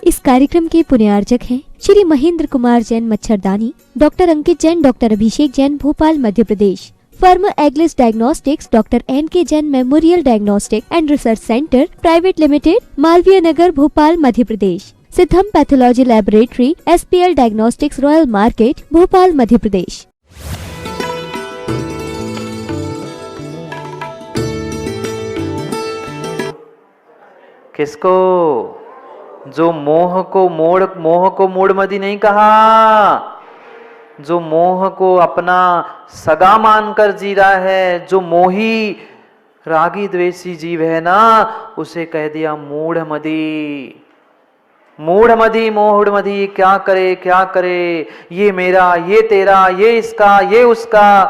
इस कार्यक्रम के पुण्यार्चक हैं श्री महेंद्र कुमार जैन मच्छरदानी, doctor Ankit Jain, doctor Abhishek Jain, Bhopal Madhya Pradesh. Firm एग्लिस diagnostics, doctor NK Jain memorial diagnostic and research centre private limited, Malviya Nagar, Bhopal Madhya Pradesh. Siddham pathology laboratory, SPL diagnostics, royal market, Bhopal Madhya Pradesh. किसको? जो मोह को मूढ़ मति नहीं कहा, जो मोह को अपना सगा मानकर जी रहा है, जो मोही रागी द्वेषी जीव है ना, उसे कह दिया मूढ़ मदी। मूढ़ मदी क्या करे, ये मेरा, ये तेरा, ये इसका, ये उसका।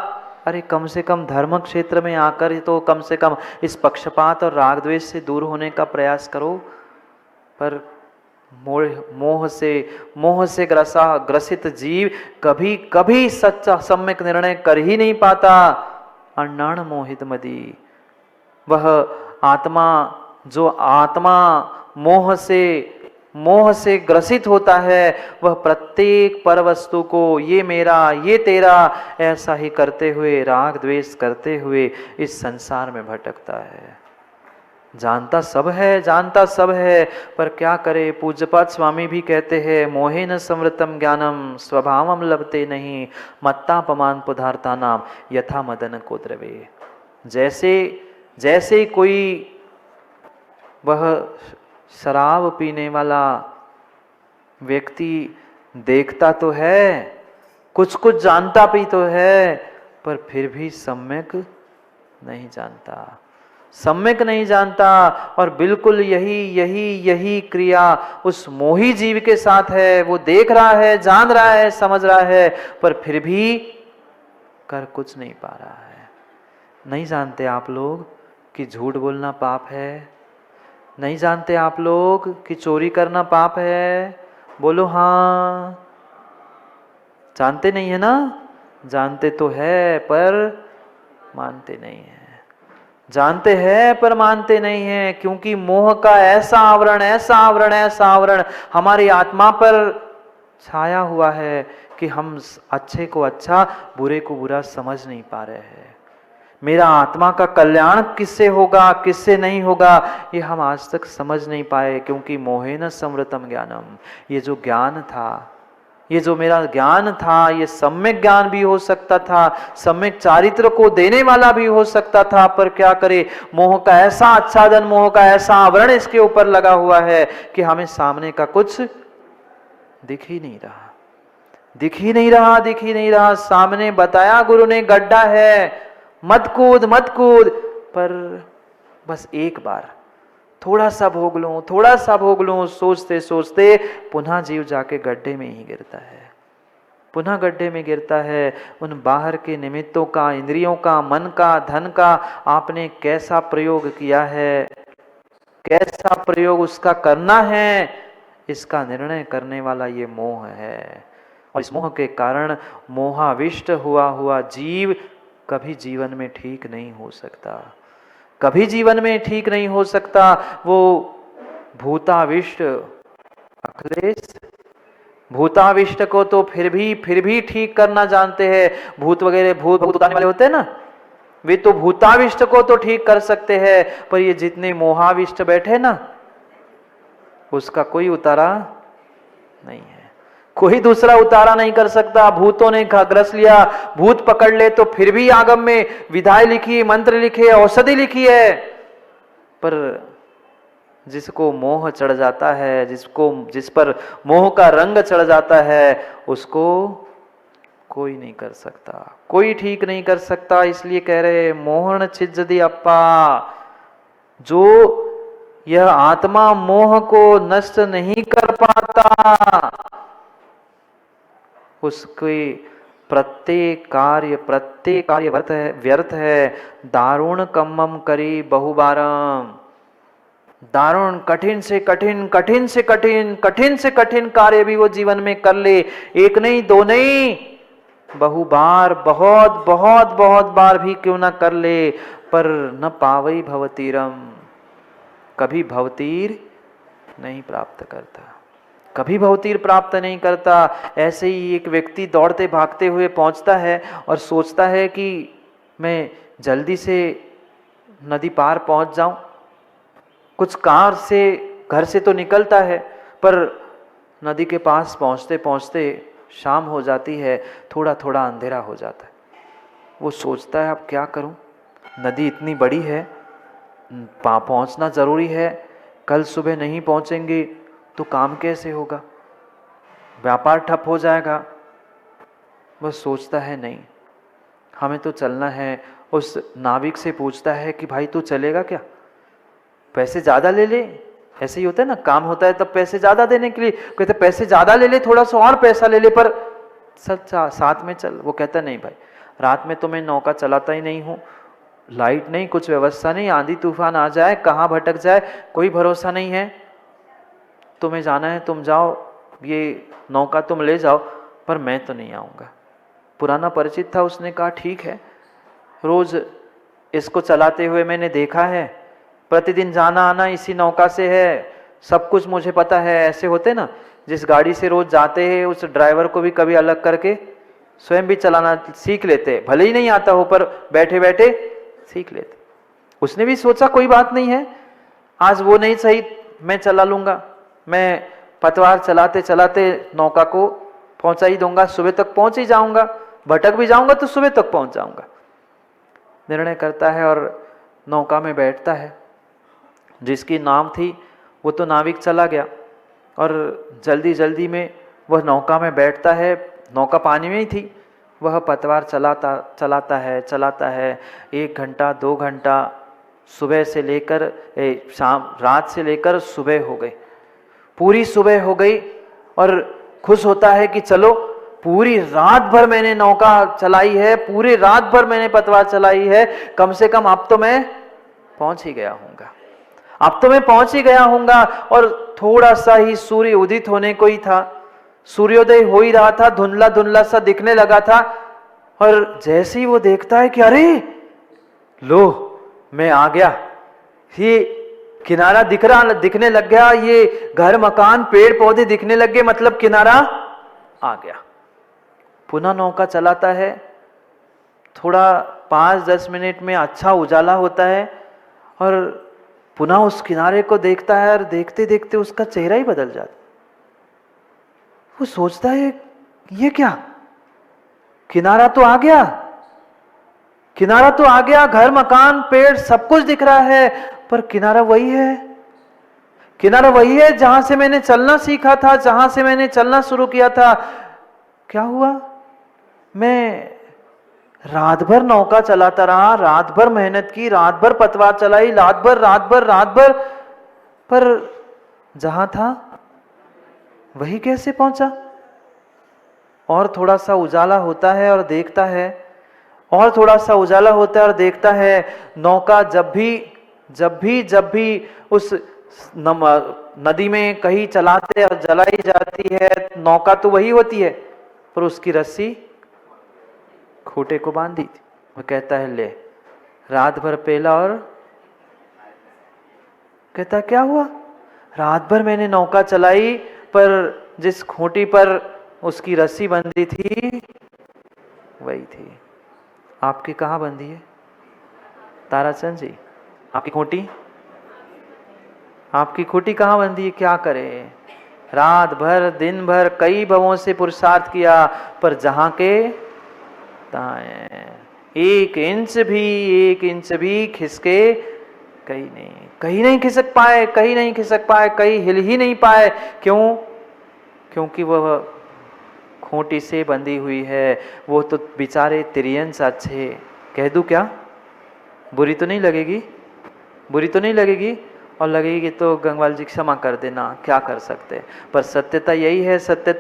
अरे कम से कम धर्म क्षेत्र में आकर तो कम से कम इस पक्षपात और राग द्वेष से दूर होने का प्रयास करो। पर मोह से ग्रसित जीव कभी कभी सच्चा सम्यक निर्णय कर ही नहीं पाता। अनाण मोहित मदी, वह आत्मा जो आत्मा मोह से ग्रसित होता है, वह प्रत्येक पर वस्तु को ये मेरा, ये तेरा ऐसा ही करते हुए, राग द्वेष करते हुए इस संसार में भटकता है। जानता सब है, पर क्या करे। पूज्यपाद स्वामी भी कहते हैं, मोहेन संवृतम ज्ञानम स्वभावम लभते नहीं, मत्तापमान पदार्था नाम यथा मदन को द्रवे। जैसे कोई वह शराब पीने वाला व्यक्ति देखता तो है, कुछ जानता भी तो है, पर फिर भी सम्यक नहीं जानता। और बिल्कुल यही क्रिया उस मोही जीव के साथ है। वो देख रहा है, जान रहा है, समझ रहा है, पर फिर भी कर कुछ नहीं पा रहा है। नहीं जानते आप लोग कि झूठ बोलना पाप है? नहीं जानते आप लोग कि चोरी करना पाप है? बोलो हाँ। जानते नहीं है ना? जानते तो है पर मानते नहीं है। जानते हैं पर मानते नहीं है, क्योंकि मोह का ऐसा आवरण हमारी आत्मा पर छाया हुआ है कि हम अच्छे को अच्छा, बुरे को बुरा समझ नहीं पा रहे हैं। मेरा आत्मा का कल्याण किससे होगा, किससे नहीं होगा, ये हम आज तक समझ नहीं पाए, क्योंकि मोहेन संवृतम ज्ञानम। ये जो ज्ञान था, ये जो मेरा ज्ञान था, ये सम्यक ज्ञान भी हो सकता था, सम्यक चारित्र को देने वाला भी हो सकता था, पर क्या करे, मोह का ऐसा आच्छादन, मोह का ऐसा आवरण इसके ऊपर लगा हुआ है कि हमें सामने का कुछ दिख ही नहीं रहा। सामने बताया गुरु ने गड्ढा है, मत कूद, पर बस एक बार थोड़ा सा भोग लूं, सोचते पुनः जीव जाके गड्ढे में ही गिरता है। उन बाहर के निमित्तों का, इंद्रियों का, मन का, धन का आपने कैसा प्रयोग किया है, कैसा प्रयोग उसका करना है, इसका निर्णय करने वाला ये मोह है। और इस मोह के कारण मोहाविष्ट हुआ जीव कभी जीवन में ठीक नहीं हो सकता। वो भूताविष्ट को तो फिर भी ठीक करना जानते हैं। भूत उतारने वाले होते हैं ना, वे तो भूताविष्ट को तो ठीक कर सकते हैं, पर ये जितने मोहाविष्ट बैठे ना, उसका कोई उतारा नहीं है, कोई दूसरा उतारा नहीं कर सकता। भूतों ने ग्रस लिया, भूत पकड़ ले तो फिर भी आगम में विधाई लिखी, मंत्र लिखे, औषधि लिखी है, पर जिसको मोह चढ़ जाता है, जिस पर मोह का रंग चढ़ जाता है, उसको कोई नहीं कर सकता, कोई ठीक नहीं कर सकता। इसलिए कह रहे मोहन छिज्जदी अप्पा, जो यह आत्मा मोह को नष्ट नहीं कर पाता, उसके प्रत्येक कार्य व्यर्थ है। दारुण कम्मम करी बहुबारम, दारुण कठिन से कठिन कार्य भी वो जीवन में कर ले, एक नहीं दो नहीं, बहुबार, बहुत बार भी क्यों ना कर ले, पर न पावई भवतीरम, कभी भवतीर नहीं प्राप्त करता। कभी भवतीर प्राप्त नहीं करता। ऐसे ही एक व्यक्ति दौड़ते भागते हुए पहुंचता है और सोचता है कि मैं जल्दी से नदी पार पहुंच जाऊं। कुछ कार से घर से तो निकलता है, पर नदी के पास पहुंचते पहुंचते शाम हो जाती है, थोड़ा थोड़ा अंधेरा हो जाता है। वो सोचता है अब क्या करूं, नदी इतनी बड़ी है, पहुंचना ज़रूरी है, कल सुबह नहीं पहुंचेंगे तो काम कैसे होगा, व्यापार ठप हो जाएगा। वह सोचता है नहीं, हमें तो चलना है। उस नाविक से पूछता है कि भाई तू चलेगा क्या, पैसे ज़्यादा ले ले। ऐसे ही होता है ना, काम होता है तब पैसे ज़्यादा देने के लिए कहते पैसे ज़्यादा ले ले, थोड़ा सा और पैसा ले ले, पर साथ में चल। वो कहता नहीं भाई, रात में तो मैं नौका चलाता ही नहीं हूँ, लाइट नहीं, कुछ व्यवस्था नहीं, आंधी तूफान आ जाए, कहाँ भटक जाए, कोई भरोसा नहीं है। तुम्हें जाना है तुम जाओ, ये नौका तुम ले जाओ, पर मैं तो नहीं आऊँगा। पुराना परिचित था, उसने कहा ठीक है, रोज़ इसको चलाते हुए मैंने देखा है, प्रतिदिन जाना आना इसी नौका से है, सब कुछ मुझे पता है। ऐसे होते ना, जिस गाड़ी से रोज जाते हैं उस ड्राइवर को भी कभी अलग करके स्वयं भी चलाना सीख लेते, भले ही नहीं आता हो पर बैठे बैठे सीख लेते। उसने भी सोचा कोई बात नहीं है, आज वो नहीं सही मैं चला लूँगा, मैं पतवार चलाते चलाते नौका को पहुँचा ही दूंगा, सुबह तक पहुँच ही जाऊँगा, भटक भी जाऊँगा तो सुबह तक पहुँच जाऊँगा। निर्णय करता है और नौका में बैठता है। जिसकी नाम थी वो तो नाविक चला गया और जल्दी जल्दी में वह नौका में बैठता है। नौका पानी में ही थी, वह पतवार चलाता है 1 घंटा 2 घंटा, सुबह से लेकर रात से लेकर सुबह हो गई, पूरी सुबह हो गई। और खुश होता है कि चलो पूरी रात भर मैंने नौका चलाई है, पूरी रात भर मैंने पतवार चलाई है, कम से कम अब तो मैं पहुंच ही गया हूँगा, अब तो मैं पहुंच ही गया हूँगा। और थोड़ा सा ही सूर्य उदित होने को ही था, सूर्योदय हो ही रहा था, धुंधला धुंधला सा दिखने लगा था। और जैसे ही वो देखता है कि अरे लो मैं आ गया, ये किनारा दिखने लग गया, ये घर मकान पेड़ पौधे दिखने लग गए, मतलब किनारा आ गया। पुनः नौका चलाता है, थोड़ा 5-10 मिनट में अच्छा उजाला होता है और पुनः उस किनारे को देखता है और देखते देखते उसका चेहरा ही बदल जाता। वो सोचता है ये क्या, किनारा तो आ गया, किनारा तो आ गया, घर मकान पेड़ सब कुछ दिख रहा है, पर किनारा वही है, किनारा वही है जहां से मैंने चलना सीखा था, जहां से मैंने चलना शुरू किया था। क्या हुआ, मैं रात भर नौका चलाता रहा, रात भर मेहनत की, रात भर पतवार चलाई, रात भर, पर जहां था वही कैसे पहुंचा। और थोड़ा सा उजाला होता है और देखता है, और थोड़ा सा उजाला होता है और देखता है, नौका जब भी उस नदी में कहीं चलाते और जलाई जाती है, नौका तो वही होती है, पर उसकी रस्सी खूंटे को बांधी थी। वो कहता है ले, रात भर पहला, और कहता क्या हुआ, रात भर मैंने नौका चलाई, पर जिस खूंटी पर उसकी रस्सी बंधी थी वही थी। आपकी कहाँ बंधी है ताराचंद जी, आपकी खूंटी कहाँ बंधी है। क्या करे, रात भर दिन भर कई भवों से पुरुषार्थ किया, पर जहां के एक इंच भी खिसके कहीं नहीं खिसक पाए, कहीं हिल ही नहीं पाए। क्यों, क्योंकि वह खूंटी से बंधी हुई है। वो तो बेचारे तिरियंस अच्छे, कह दूं क्या, बुरी तो नहीं लगेगी, और लगेगी तो गंगवाल जी क्षमा कर देना, क्या कर सकते। पर सत्यता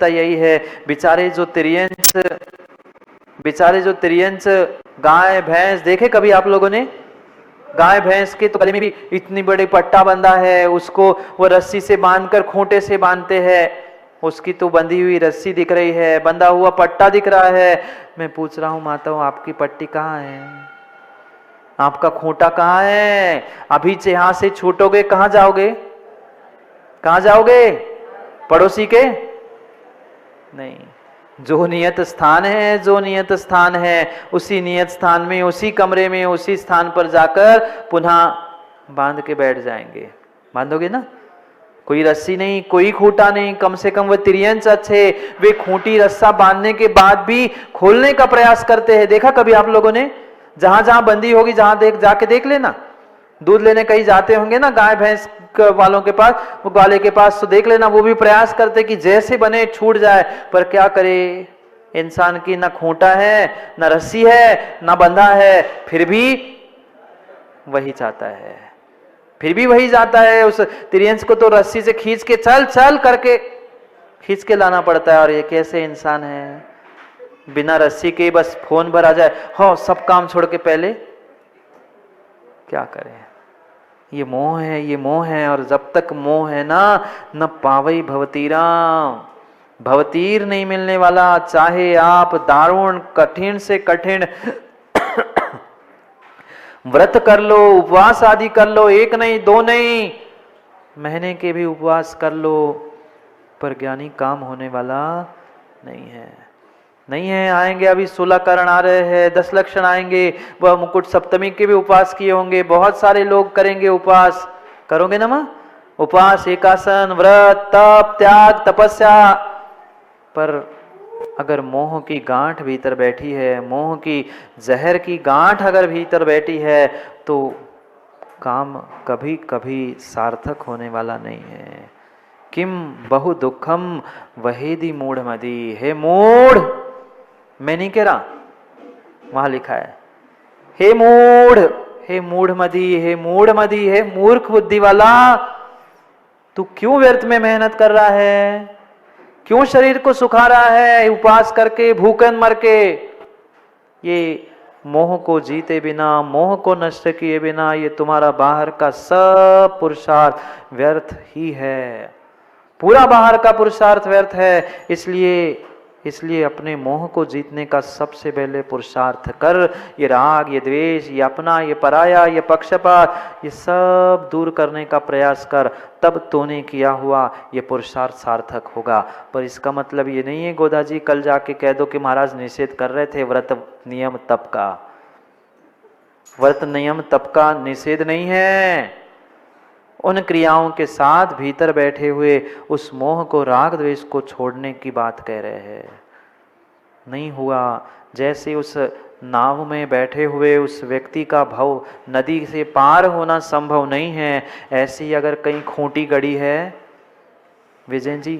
यही है, बेचारे जो तिरियंस गाय भैंस देखे कभी आप लोगों ने, गाय भैंस के तो गले में भी इतनी बड़ी पट्टा बंधा है, उसको वो रस्सी से बांधकर खूंटे से बांधते हैं, उसकी तो बंधी हुई रस्सी दिख रही है, बंधा हुआ पट्टा दिख रहा है। मैं पूछ रहा हूं माताओं, आपकी पट्टी कहाँ है, आपका खूंटा कहाँ है। अभी यहां से छूटोगे कहाँ जाओगे, पड़ोसी के नहीं। जो नियत स्थान है, जो नियत स्थान है, उसी नियत स्थान में, उसी कमरे में, उसी स्थान पर जाकर पुनः बांध के बैठ जाएंगे। बांधोगे ना? कोई रस्सी नहीं, कोई खूंटा नहीं, कम से कम वो तिरियंच अच्छे, वे खूंटी रस्सा बांधने के बाद भी खोलने का प्रयास करते हैं। देखा कभी आप लोगों ने? जहां जहां बंदी होगी, जहां जाके देख लेना। दूध लेने कहीं जाते होंगे ना गाय भैंस वालों के पास, वो ग्वाले के पास, तो देख लेना वो भी प्रयास करते कि जैसे बने छूट जाए। पर क्या करे, इंसान की ना खूंटा है, ना रस्सी है, ना बंधा है, फिर भी वही चाहता है, फिर भी वही जाता है। उस तिरियंस को तो रस्सी से खींच के चल चल करके खींच के लाना पड़ता है। और ये कैसे इंसान है, बिना रस्सी के बस फोन पर आ जाए, हाँ सब काम छोड़ के पहले क्या करें। ये मोह है, ये मोह है। और जब तक मोह है ना, न पावई भवतीरा, भवतीर नहीं मिलने वाला। चाहे आप दारुण कठिन से कठिन व्रत कर लो, उपवास आदि कर लो, एक नहीं दो नहीं, महीने के भी उपवास कर लो, पर ज्ञानी काम होने वाला नहीं है। नहीं है। आएंगे अभी 16 करण आ रहे हैं, 10 लक्षण आएंगे, वह मुकुट सप्तमी के भी उपवास किए होंगे, बहुत सारे लोग करेंगे उपवास। करोगे ना मां? उपवास, एकासन, व्रत, तप, त्याग, तपस्या। पर अगर मोह की गांठ भीतर बैठी है, मोह की जहर की गांठ अगर भीतर बैठी है, तो काम कभी कभी सार्थक होने वाला नहीं है। किम बहु दुखम वहेदी मूढ़ मदी। हे मूढ़, मैं नहीं कह रहा, वहां लिखा है हे मूढ़, हे मूढ़ मदी, हे मूढ़ मदी, हे मूर्ख बुद्धि वाला, तू क्यों व्यर्थ में मेहनत कर रहा है? क्यों शरीर को सुखा रहा है उपवास करके, भूखन मर के? ये मोह को जीते बिना, मोह को नष्ट किए बिना, ये तुम्हारा बाहर का सब पुरुषार्थ व्यर्थ ही है। पूरा बाहर का पुरुषार्थ व्यर्थ है। इसलिए अपने मोह को जीतने का सबसे पहले पुरुषार्थ कर। ये राग, ये द्वेष, ये अपना, ये पराया, ये पक्षपात, ये सब दूर करने का प्रयास कर। तब तूने किया हुआ ये पुरुषार्थ सार्थक होगा। पर इसका मतलब ये नहीं है गोदा जी कल जाके कह दो कि महाराज निषेध कर रहे थे व्रत नियम तप का। व्रत नियम तप का निषेध नहीं है। उन क्रियाओं के साथ भीतर बैठे हुए उस मोह को, राग द्वेष को छोड़ने की बात कह रहे हैं। नहीं हुआ, जैसे उस नाव में बैठे हुए उस व्यक्ति का भव नदी से पार होना संभव नहीं है, ऐसे ही अगर कहीं खूंटी गड़ी है, विजय जी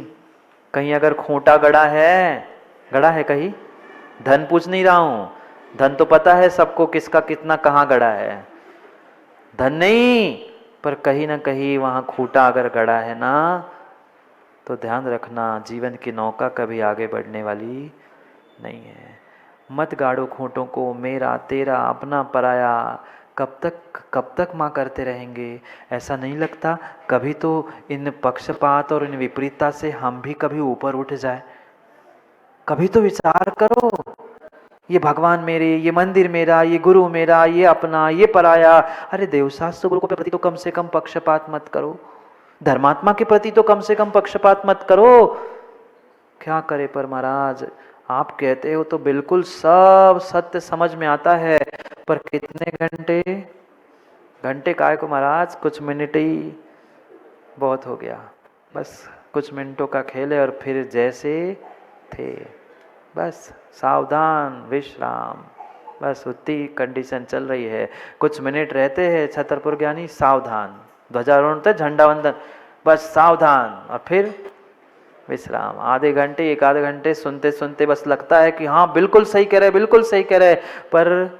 कहीं अगर खूंटा गड़ा है कहीं, धन पूछ नहीं रहा हूं, धन तो पता है सबको किसका कितना कहाँ गड़ा है, धन नहीं, पर कहीं ना कहीं वहां खूंटा अगर गड़ा है ना, तो ध्यान रखना जीवन की नौका कभी आगे बढ़ने वाली नहीं है। मत गाड़ो खूंटों को, मेरा तेरा अपना पराया, कब तक माँ करते रहेंगे? ऐसा नहीं लगता कभी तो इन पक्षपात और इन विपरीतता से हम भी कभी ऊपर उठ जाए? कभी तो विचार करो, ये भगवान मेरे, ये मंदिर मेरा, ये गुरु मेरा, ये अपना, ये पराया। अरे देवशास्त्र गुरु के प्रति तो कम से कम पक्षपात मत करो, धर्मात्मा के प्रति तो कम से कम पक्षपात मत करो। क्या करे पर महाराज, आप कहते हो तो बिल्कुल सब सत्य समझ में आता है, पर कितने घंटे काय को महाराज, कुछ मिनट ही बहुत हो गया, बस कुछ मिनटों का खेल है और फिर जैसे थे, बस सावधान विश्राम, बस उतनी कंडीशन चल रही है। कुछ मिनट रहते हैं छतरपुर ज्ञानी, सावधान, ध्वजारोहण तक झंडा वंदन, बस सावधान, और फिर विश्राम। आधे घंटे, एक आधे घंटे सुनते सुनते बस लगता है कि हाँ बिल्कुल सही कह रहे, बिल्कुल सही कह रहे, पर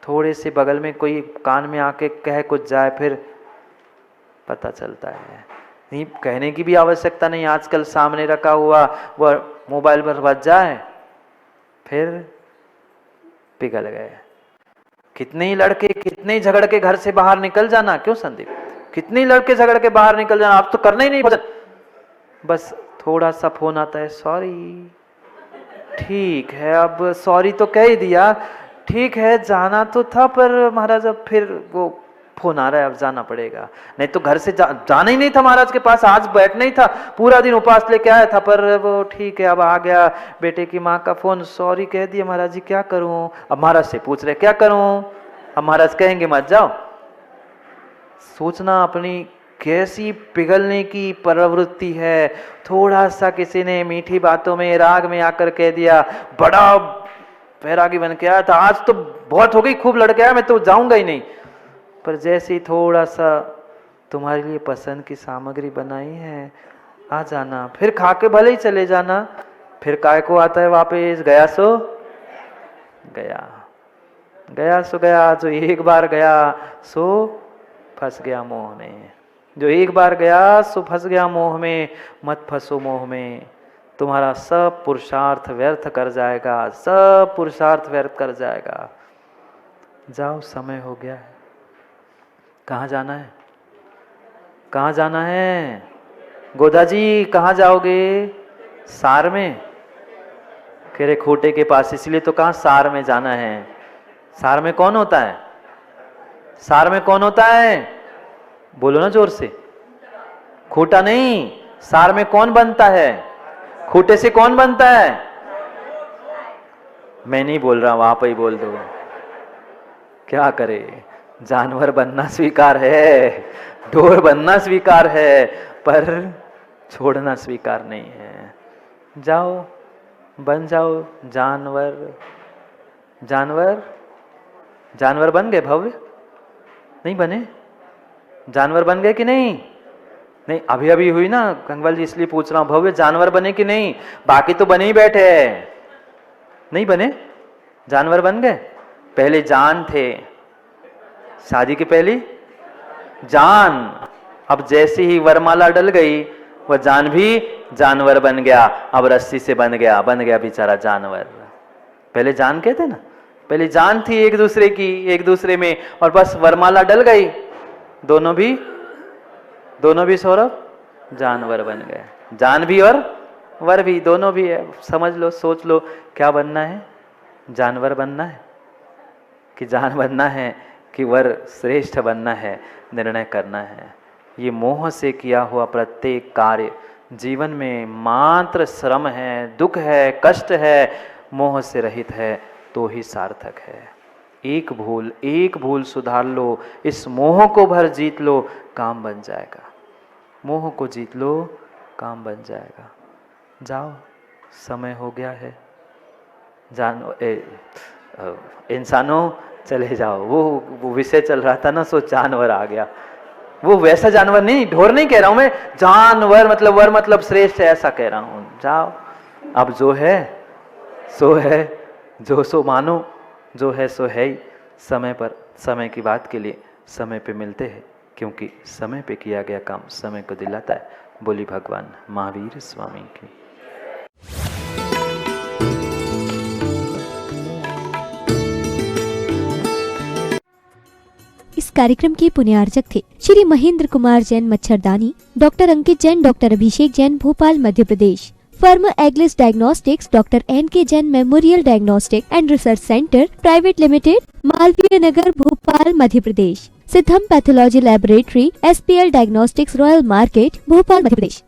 थोड़े से बगल में कोई कान में आके कह कुछ जाए, फिर पता चलता है। नहीं, कहने की भी आवश्यकता नहीं, आजकल सामने रखा हुआ वह मोबाइल पर बज जाए, फिर पिघल गए। कितने ही लड़के, कितने ही झगड़ के घर से बाहर निकल जाना, क्यों संदीप, कितने ही लड़के झगड़ के बाहर निकल जाना, आप तो करना ही नहीं भजन, बस थोड़ा सा फोन आता है, सॉरी, ठीक है अब सॉरी तो कह ही दिया, ठीक है जाना तो था, पर महाराज अब फिर वो फोन आ रहा है, अब जाना पड़ेगा, नहीं तो घर से जाना ही नहीं था महाराज के पास, आज बैठना ही था, पूरा दिन उपवास लेके आया था, पर वो ठीक है अब आ गया। बेटे की माँ का फोन, सॉरी कह दिया महाराज जी, क्या करूं। अब महाराज से पूछ रहे क्या करूं, अब महाराज कहेंगे मत जाओ। सोचना अपनी कैसी पिघलने की प्रवृत्ति है। थोड़ा सा किसी ने मीठी बातों में राग में आकर कह दिया, बड़ा बैरागी बन के आया था, आज तो बहुत हो गई, खूब लड़के आया, मैं तो जाऊंगा ही नहीं। पर जैसे ही थोड़ा सा तुम्हारे लिए पसंद की सामग्री बनाई है, आ जाना, फिर खा के भले ही चले जाना, फिर काय को आता है वापस, गया सो गया, गया सो गया। जो एक बार गया सो फंस गया मोह में, जो एक बार गया सो फंस गया मोह में। मत फंसो मोह में, तुम्हारा सब पुरुषार्थ व्यर्थ कर जाएगा, सब पुरुषार्थ व्यर्थ कर जाएगा। जाओ, समय हो गया है। कहाँ जाना है, कहाँ जाना है? गोदा जी कहाँ जाओगे? सार में? कह रहे खूंटे के पास, इसलिए तो कहाँ सार में जाना है। सार में कौन होता है? सार में कौन होता है? बोलो ना जोर से। खूंटा नहीं, सार में कौन बनता है? खूंटे से कौन बनता है? मैं नहीं बोल रहा हूं, आप ही बोल दो। क्या करे, जानवर बनना स्वीकार है, ढोर बनना स्वीकार है, पर छोड़ना स्वीकार नहीं है। जाओ, बन जाओ जानवर। जानवर, जानवर बन गए भव्य? नहीं बने? जानवर बन गए कि नहीं? नहीं, अभी अभी हुई ना कंगवाल जी, इसलिए पूछ रहा हूं, भव्य जानवर बने कि नहीं? बाकी तो बने ही बैठे हैं, नहीं बने? जानवर बन गए? पहले जान थे, शादी के पहले जान, अब जैसे ही वरमाला डल गई वह जान भी जानवर बन गया, अब रस्सी से बन गया बेचारा जानवर। पहले जान कहते ना, पहले जान थी एक दूसरे की, एक दूसरे में, और बस वरमाला डल गई, दोनों भी सौरभ जानवर बन गए। जान भी और वर भी, दोनों भी है। समझ लो, सोच लो, क्या बनना है? जानवर बनना है कि जान बनना है कि वर श्रेष्ठ बनना है, निर्णय करना है। ये मोह से किया हुआ प्रत्येक कार्य जीवन में मात्र श्रम है, दुख है, कष्ट है, मोह से रहित है तो ही सार्थक है। एक भूल सुधार लो, इस मोह को भर जीत लो, काम बन जाएगा। मोह को जीत लो, काम बन जाएगा। जाओ, समय हो गया है। इंसानों चले जाओ। वो विषय चल रहा था ना, सो जानवर आ गया। वो वैसा जानवर नहीं, ढोर नहीं कह रहा हूं मैं, जानवर मतलब वर मतलब श्रेष्ठ है, ऐसा कह रहा हूं। जाओ, अब जो है सो है, जो सो मानो, जो है सो है ही। समय पर, समय की बात के लिए समय पे मिलते हैं, क्योंकि समय पे किया गया काम समय को दिलाता है। बोली भगवान महावीर स्वामी की। इस कार्यक्रम के पुण्यार्चक थे श्री महेंद्र कुमार जैन मच्छरदानी, doctor Ankit Jain, doctor Abhishek Jain, Bhopal Madhya Pradesh. Firm एग्लिस diagnostics, doctor NK Jain memorial diagnostic and research centre private limited, Malviya Nagar, Bhopal Madhya Pradesh. Siddham pathology laboratory, SPL diagnostics, royal market, Bhopal Madhya Pradesh.